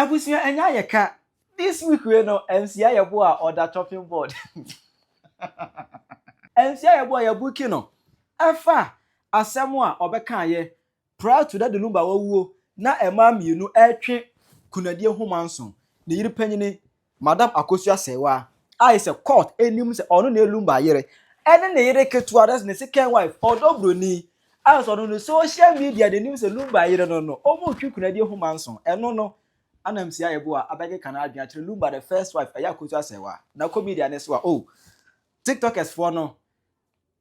Abusia enya yeka. This week we know Mc Yaa Yeboah or the chopping board. Mc Yaa Yeboah ya buki no. Afa asɛm a obeka ye prior to that the Lumba wawuo na ema mienu etwe kunadie homanson. Ne yiri panyine Madam Akosua Serwaa. I say court enim say ono na Lumba yere. Ene ne yere ketua that's ne second wife odobroni. I so no social media the news say Lumba yere no. Omo twi kunadie homanson. Eno no ana Mc Yaa Yeboah abege kana adwan kire Lumba the first wife Akosua Serwaa. Na comedian ne so oh TikTokers for no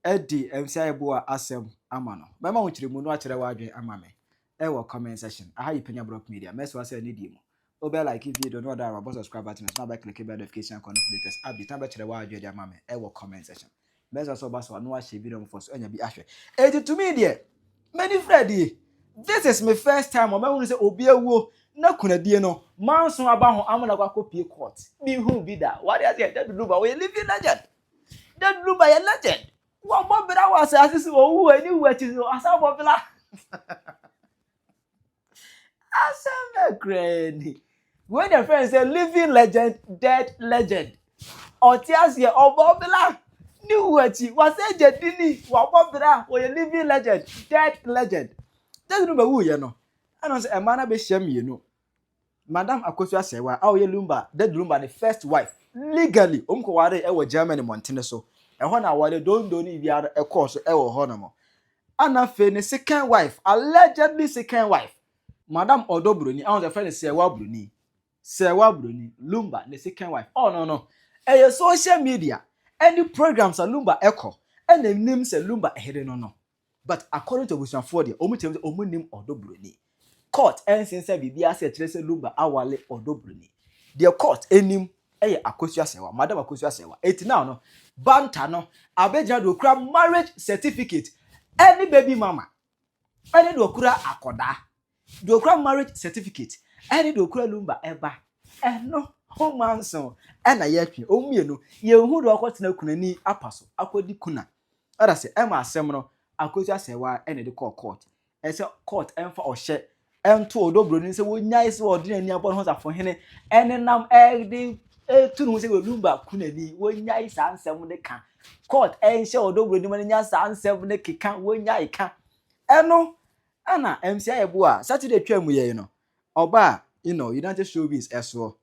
Eddie Mc Yaa Yeboah asɛm ama no. Mama wo kire mu no akire wa adwen ama me. Ewo comment section. Aha yi Penyah block media. Meso say ne di mu. Obe like video no that about subscribe button so na click the notification icon for latest update. Tan be kire wa adwen ama me. Ewo comment section. Meso so ba so no a share video for so anya bi ahwe. Eddie to me there. Many Freddy. This is my first time. Mama who say obi awuo na kunadie no. Manso aba ho amana kwa copy court. Me who be that? What is it? That Lumba we living legend. That Lumba a legend. What bobra was as wo wu ani wati so asa bobla. Asam crazy. When the friends say living legend, dead legend. Otias ye obobla. Ni wati was say jedini wa bobra we living legend, dead legend. That Lumba wu ye no. And say e mana be hia me no. Madam Akosua Serwaa aw ye Lumba, that Lumba the first wife legally omko ware e wo Germany montene so. E ho na ware don ni biara e course e wo ho no mo. Ana fe ne second wife, allegedly second wife. Madam Odobroni, I was a friend Serwaa Broni. Serwaa Broni, Lumba the second wife. Oh no. E social media, any programs a Lumba echo, and the name say Lumba ehede no. But according to Busan for the omu nim Odobroni. Court ensin say bibia say kire say Lumba awale Odobroni. The court enim eye Akosua Serwaa, Madam Akosua Serwaa. It now no banta no abegina do kura marriage certificate. Any baby mama. Any do kura akoda. Do kura marriage certificate. Any do kura Lumba eba. No homanson. Ena yetwe omienu ye hu do akotena kunani apaso akodi kuna. Oda say ema asem no Akosua Serwaa ene de court. E say court emfa ohye ento Odobroni say wonyai se ordinary abon ho safo hene ene nam edi tunu say Lumba kunani wonyai sa ansem de ka court enhye Odobroni man nya sa ansem de keka wonyai ka eno ana Mc Yaa Yeboah Saturday twam ye no oba United Showbiz eso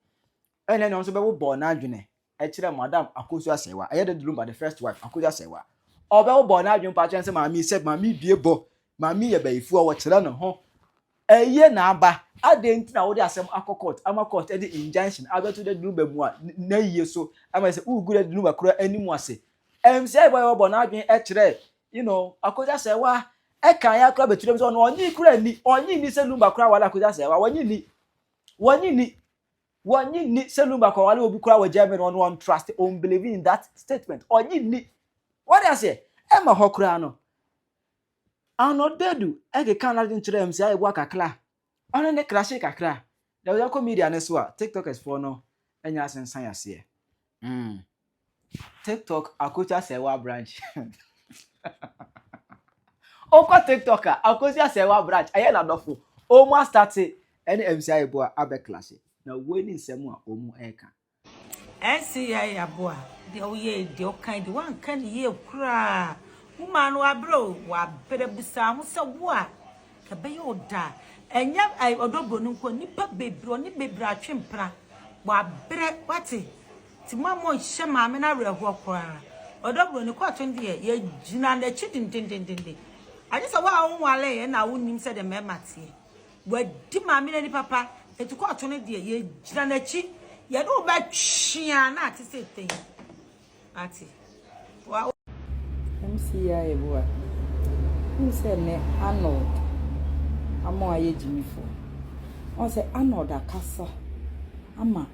ene no so be wo bo na adwene e kire Madam Akosua Serwaa aye de Lumba the first wife Akosua Serwaa oba wo bo na adwene pa chen say mami bie bo mami ye bayifu wo kire no ho eye na aba adenti na wo de asem akokot amakot e de injunction abeto de Lumba mu a na yiye so ama say ugu de Lumba kura animu ase Mc Yaa Yeboah wo na adwen e kire Akosua Serwaa e kan ya kura beture so no onyi kura ni onyi se Lumba kura wala Akosua Serwaa onyi ni se Lumba kura wala obi kura wa Germany on trust on believing in that statement onyi ni what I say e ma hokura no anodedu e ke kan na din kire Mc Yaa Yeboah kakra ono ne crash kakra da we comedian ne so a TikTokers for no enya asensan yase TikTok Akosua Serwaa branch Oko TikToker Akosua Serwaa branch aye na dofo omo start any Mc Yaa Yeboah abe class na weni nsem a omo eka Mc Yaa Yeboah de oye de o kind one kan ye kura woman wa bro wa bere busa ho se wo a ka be yo da enya Odobroni nko nipa bebre oni bebre atwempra wa bere wate ti mamo hye maame na reho kura Odobroni ko atwen de ye gina na chi dindindindinde aje se wa wo wale na wonim se de memate wa di maame na ni papa etu ko atwen de ye gina na chi ye do ba twia na ati se ten ati wa Mc Yaa Yeboah who said ne Arnold amo aye jimifo on say Arnold akasa ama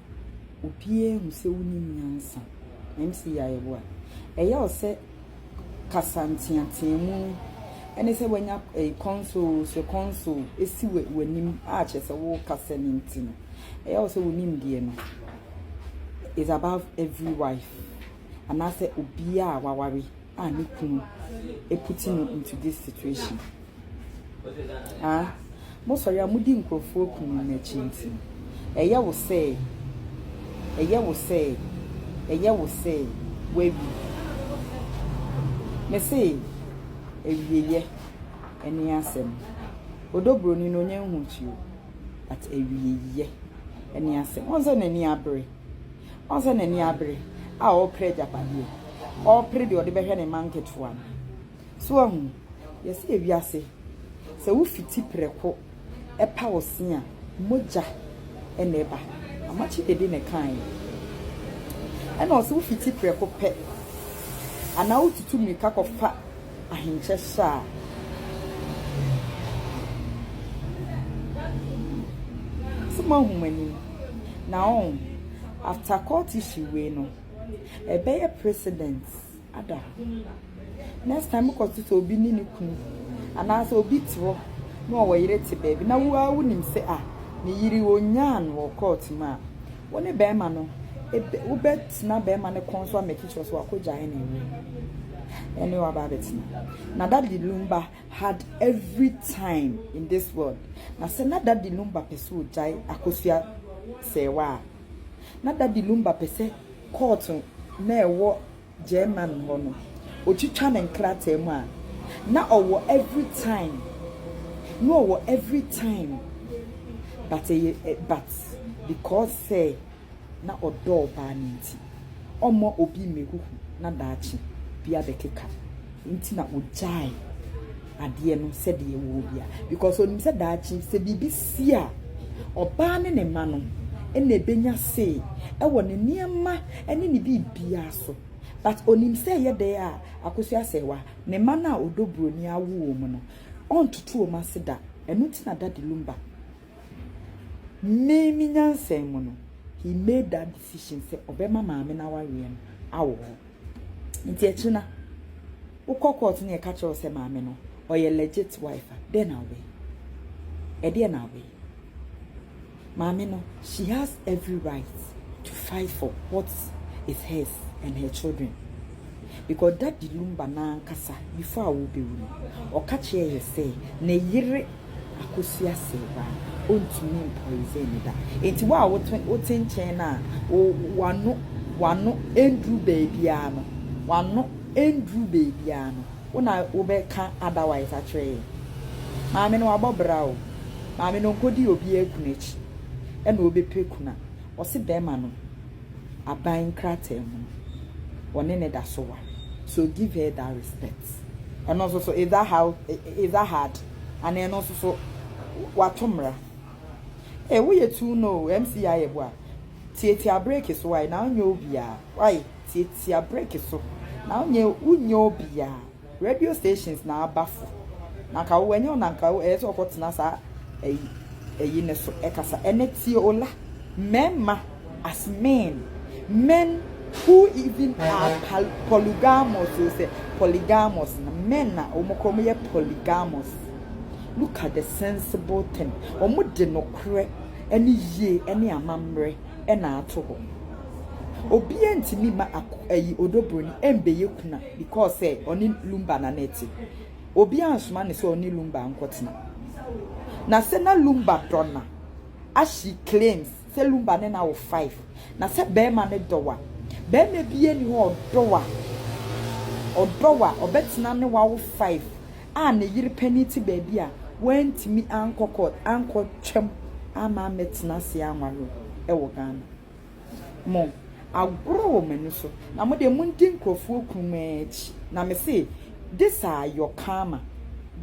opie hu se wonim nyansa Mc Yaa Yeboah eya o se kasantiantemu ene se wanya console esi wanim a che se wo kasa nintino eya o se wonim die no is above every wife and I say obia wawari and putting into this situation. Most of you mudi nkrofo kunu na chinti. Eya will say, we me say, ye, any asem. Odobro ni no nya huntuo, but ye, any asem. Onse na ni abre. A o pray japade. O pray de o de behwe ne market one. So ahu, yes e wiase. Se wo fiti preko epa osia moja eneba. Amachi de ne kan. And also fiti preko pe. Ana ututu mika kofa ahinche sha. Suma humani. Now after court issue we no e be a president ada. Next time ko to obi ni ne kunu. Ana so obi tro no wo yire ti baby na wo awunim se ne yiri onyan wo court ma. Wo ne be ma no wo bet na be ma ne konso make sure so akoja ene we. Anyway about it now that the Lumba had every time in this world. Now say not that the Lumba person jai Akosua Serwaa. Not that the Lumba person court na ewo German hono. Ochicha na nkrate mu a. Na owo every time. No owo every time. But because say na odo ba nti. Omo obi mehuhu na daachi. Bia bekeka nti na ojai ade no se de wo bia because onim se daachi se bibi sia oba ne ma no ene benya se e wo ne niema ene ne bibia so but onim se ye de a Akosua Serwaa ne ma na odobro ni awo mu no on tutu o maseda eno ti na dadi Lumba me nyansem mu no he made that decision say obema maame na wawe no awo nti echina ukokot na ka che ose maame no oye legit wife then away na away maame no she has every right to fight for what is hers and her children because that the Lumba na kasa before I will be wu o ka che ye say na yire Akosua Serwaa ontumi poison da enti wa wo tenchen na wano endru baby ano wano endru baby ano una obeka otherwise atre maame no abobra o maame no nkodi obi ekunechi e na obepekuna o se bema no aban kratem wone ne da so give her that respect and also so is that hard and then also so watomra we too know Mc Yaa Yeboah Tia break so why now nyo bia why tia break so now unyo bia radio stations na abafu na ka wo enyo na ka wo so okotena sa eyi ne so ekasa eneti ola men as men who even are polygamous say polygamous men na omokomo polygamous. Look at the sensible thing omo de no kre eni ye eni amamre ena ato obi antimi ma ayi odobroni embeye kuna because say oni Lumba na neti obi ansoma ne say oni Lumba ankotena na say na Lumba dona as she claims say Lumba ne na wo 5 na say be ma ne dowa be me bie ni ho odowa obetena ne wa wo 5 a ne yiri penity baby a went me ankokot anko twem ama metena se anwaro e wo Ghana mo agro menu so na mo de mundi nkrofo okumechi na me say this are your karma,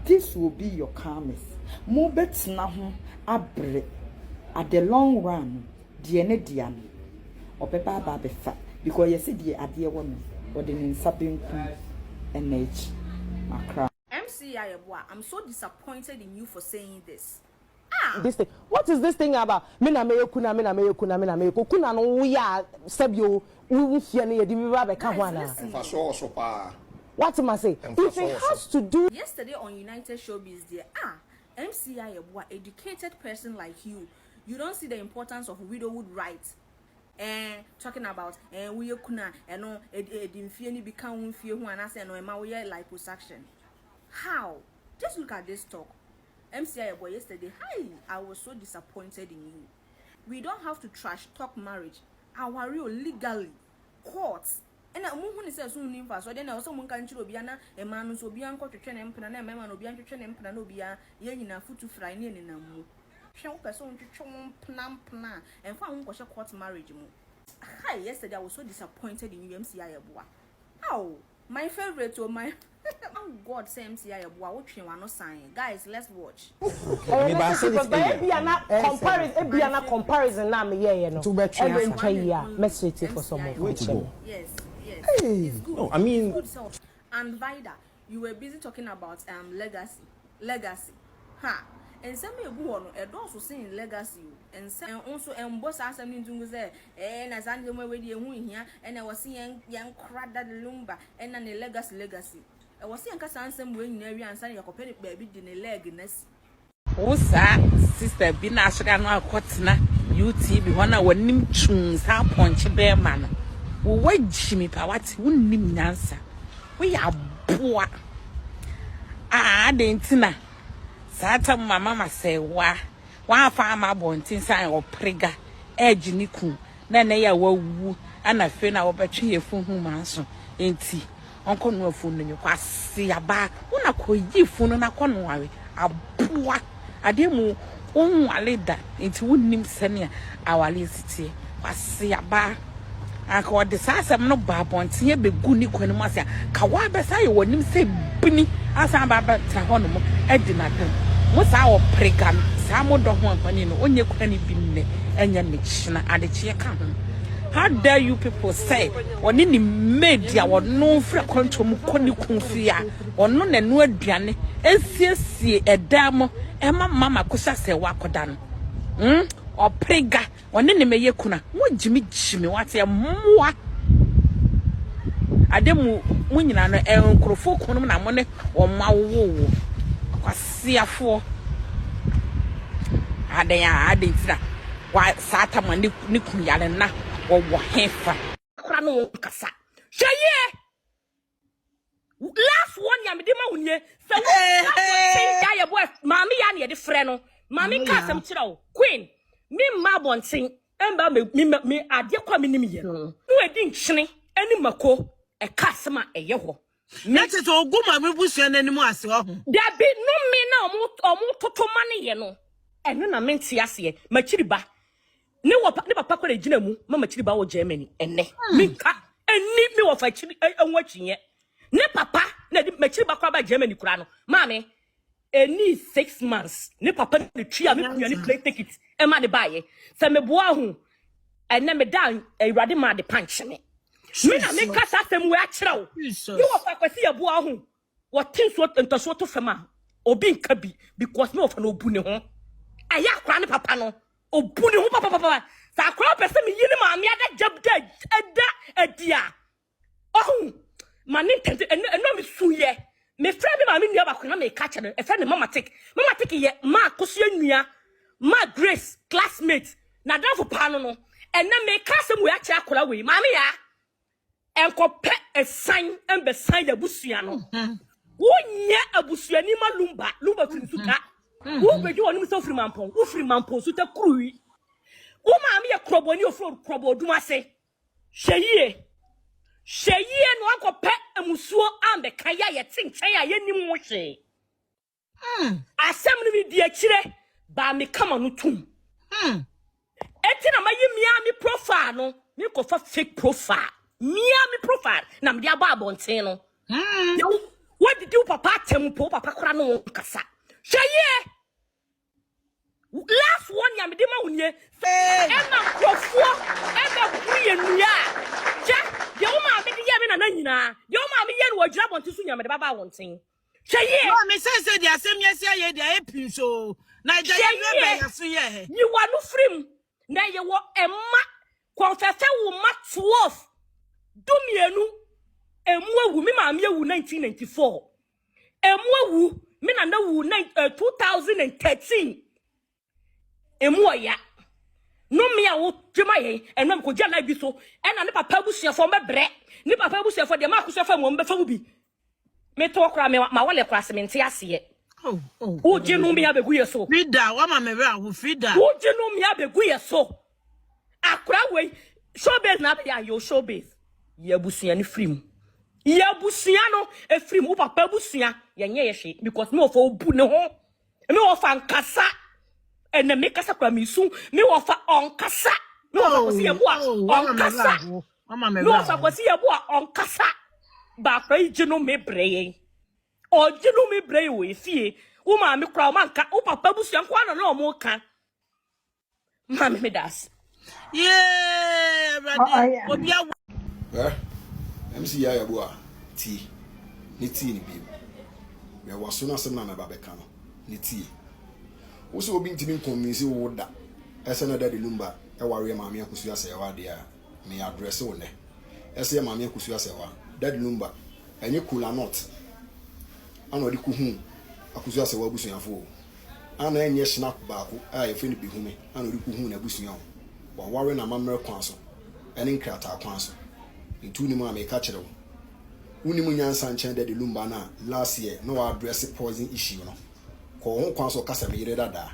this will be your karmas mo betena ho abre at the long run de ne dia no obeba ba befa because you see the ade wo no or the nsabenku energy makra. Mc Yaa Yeboah, I'm so disappointed in you for saying this. This thing. What is this thing about? Mina me kuna kuna no we are sebio we fear na yedi biba be ka ho ana. What am I say? If it has to do yesterday on United Showbiz there, Mc Yaa Yeboah, educated person like you don't see the importance of widowhood rights. Talking about we kuna no edimfie ni become unfie hu anase no ema we liposuction. How? Just look at this talk. Mc Yaa Yeboah yesterday, hi, I was so disappointed in you. we don't have to trash talk marriage. Our real legally courts. And a woman says soon in fast, so then also one country will be an a man who will be uncle to train and a man will be uncle to train and Panobia, yen a foot to fry in a moo. Shall person to chom plan and found was a court marriage moo. Hi, yesterday I was so disappointed in Mc Yaa Yeboah. Oh, my favorite or my oh God, say Mc Yaa Yeboah, watching one no sign. Guys, let's watch. Comparison now, me no. Message for some more. Yes. Hey. It's good. No, I mean, it's good. And Vida, you were busy talking about legacy. Ha. And some people are also saying legacy. And some also boss asked something to say, and as I'm with you here, and I was seeing young crowd that Lumba and then a legacy. I was seeing some way in area and saying your competitive baby in a legness. Osa sister bi na asga no akotena UTB hona wanim tun sa ponche be man wo wagimi pa wate wonnim nyansa wo ya boa dentina sata mama masewa wa fa ma bontin san oprega edge ni ku na ya wawu ana fe na wo betwe yefu hu manso enti onko no afu no kwase aba wona koyi fu no na kono awe aboa ademu onwale da enti wonnim sene awale sitie kwase aba aka de sasem no ba bontin ye begu ni kwani mu ase ka wa besa ye wonim se bini asa ba ba tra hono mo edi na dem mo sa wo pregan sa mo do ho ankwani no onye kwani binne enya ne china adechie ka ho. How dare you people say oni ni media wono fra kontrom koni kunfia ono na no aduane esiesie edam ema mama Akosua Serwaa akoda no oprega oni ni meye kuna wo jimi wate moa ademu munyina no enkrofo kunum na mo ne o mawo kwasiafo adentira wa sata ma ni kunyale na wo hefa kra no kasa hweye last one ya me de ma wunye se wo Mc Yaa Yeboah mami ya na ye de frɛ no mami ka asɛm kyerɛ wo queen me ma bonten emba me ade kwa me nim ye no edi nkyene ani mako e ka asɛm a eye ho na tete oguma me busua nanim ase ho da bi no me na omo totoma ne ye no eno na menti ase makiri ba ne papa kwere gina mu mama chiri ba wo Germany enne minka enni me wo fa chiri enwa chinye ne papa na di machiri ba kwa ba Germany kura no mame enni 6 months ne papa ne tria me kua ne play ticket e ma de baye se me boa hu enne me dan awurade ma de punch me me na me kasa fem we a kire wo ne wo fa kwasi ya boa hu wo tin so ntoso to fem a obi nka bi because me wo fa no bu ne ho aya kura ne papa no obuni ho papa sa akwa pese me yini maami ada jabda edia oh mani tente eno me suye me fra bi maami nua ba kona me ka kye e fra ne mama tik ye ma Akosua nua ma Grace classmate na danfo pa no ena me ka sem we akye akora we maami ya enkope esan embesan ya busua no wo nya abusua ni ma lumba tunsuka wo beju wonu so free mampon wo free mampon so ta kruwi wo maami ye kroboni ofro krobodum ase hweye no akope emusuo ambe kan ya ye tinkyen ya yenim wo hwe asem no bi di akire ba me kama no tum eti na mayi miami profile no me ko fa fake profile miami profile na me dia ba abonten no what did you papa tempo papa kura no kasa hweye last one ya me de ma wunye ema krofo ema buye nua ja de wo ma me de ya me na nyina de wo ma me ye no wagira bonti so nya me de baba wonten hweye no me say de asem yesi aye de aye so na ja ye be ya so ye ni wa no frim na ye wo emma konfefe wo ma 12 dumienu emu awu me ma me awu 1994 emu awu me na wu 2013 emu oya no me a wo twema ye enam ko gya na bi so ena ne papa busuafo mebre ne papa busuafo de ma Akosua fa mo mbefa wo bi me to kra me ma wole kra se mente ase ye Oh. Uji no me abegu yeso. Frida, wa ma me bra wo Frida. Uji no me abegu yeso. Akra we showbiz na be ya yo showbiz. Ye busua ni film. Ye busua no e film wo papa busua ye nye ye hwe because me ofo obu ne ho. Me ofa nkasa. Ene me kasa kwa misu me ofa onkasa. Me ofa kwasi ye bo a onkasa. Me ofa kwasi ye bo a onkasa. Ba kra iji no me breye. Oji no me breye we fie. Wo ma me kra ma nka wo papa busua kwa na o mo ka. Ma me das. Yeah, ready. Obia Mc Yaa Yeboah tea ni tea ni bi we waso na sem na me ba be ka no ni tea wo so obi ntimi convince wo da ese na daddy Lumba e ware maame Akosua Serwaa de a me address wo ne ese maame Akosua Serwaa daddy Lumba enye kula not ana odi ku hu Akosua Serwaa busuafo ana enye snap baako a ye feni bi hume ana odi ku hu na busua wo ware na mamre kwan so ene nkrata kwan so ntu ni ma me ka kire wo uni mu nyansa nchen de Lumba na last year no address poison issue no ko ho kwan so kasa me yire dada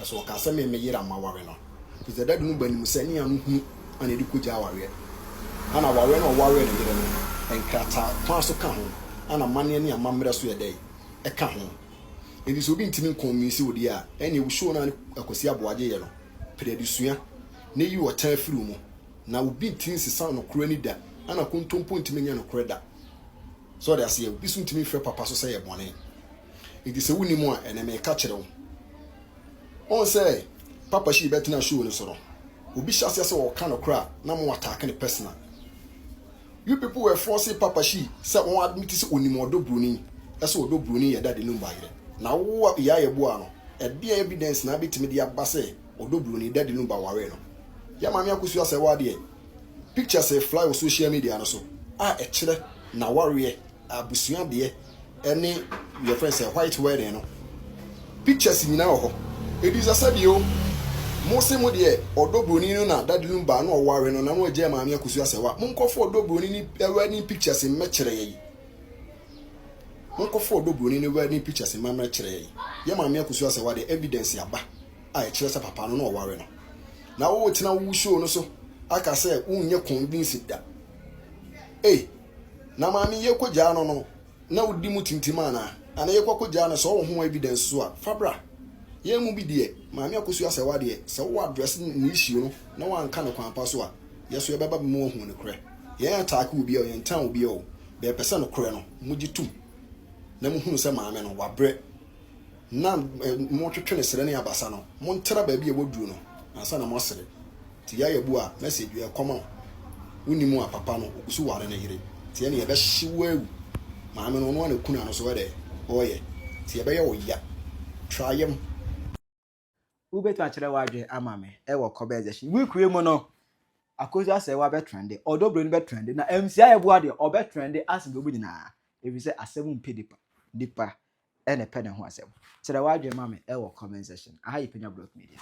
so kasa me yire amaware no is that Lumba ni musani anu hu ana di ko ja ware ana ware no ware ne yire no enkata kwan so ka ho ana mane ne amamre so ye dai e ka ho ebi so bi ntimi convince wo dia ene wo show na Akosi aboaje ye no predusua ne yi wo tan firu mu na obi ntimi sisa no kura ni da ana kontompo ntimi nya no kura da so they say bi so ntimi frɛ papa so say ye bone edi se wuni mu a ene me ka kire wo on say papa shi betina show no so no obi hyase se wo ka no kura na mo attack ne personal you people were forcing papa shi say won admit say onimo odo bruni ese odo bruni ye daddy Lumba yire na wo Yaa Yeboah no e dia evidence na betimi dia ba say odo bruni daddy Lumba ware no ya maame Akosua Serwaa de pictures fly on social media no so e kire na ware abusua de ene your friend say white wedding no pictures nyina ho edisa sadio mo se mo de odo bruni no na daddy Lumba no ware no na no je maame Akosua Serwaa mo nkofo odo bruni ni wedding pictures me kire yi nkofo odo bruni ni wedding pictures me kire yi ya maame Akosua Serwaa de evidence aba e kire sa papa no ware no na wo tina wo show no so aka say unye convince da na maami ye kogya no na wodi mu tintima ana ye kogya no so wo ho evidence so a fabra ye mu bi de maami Akosua Serwaa de se wo address ni issue no na wan ka no kwan pa so a ye so ye beba mu ho no kre ye attack obi o ye ntan obi o be pese no kre no mu gitum na mu hunu se maami no wabre na mo twetwe ne sere ne abasa no mo ntera ba bi e woduru no asa na mo sere ti Yaa Yeboah message we come unimu a papa no okusu ware na yire ti ene ye be hyewa maame no no na kuna no so wede oye ti ye be ye oya tryem ubetu achire wadwe amame e wo conversation we kure mu no Akosua Serwaa be trend odo bro ni be trend na MC Yaa Yeboah de obe trend as go bi na ebi se asem mpedipa dipa ene pe ne ho asem chire wadwe mame e wo comment section aha yi Penyah Block Media.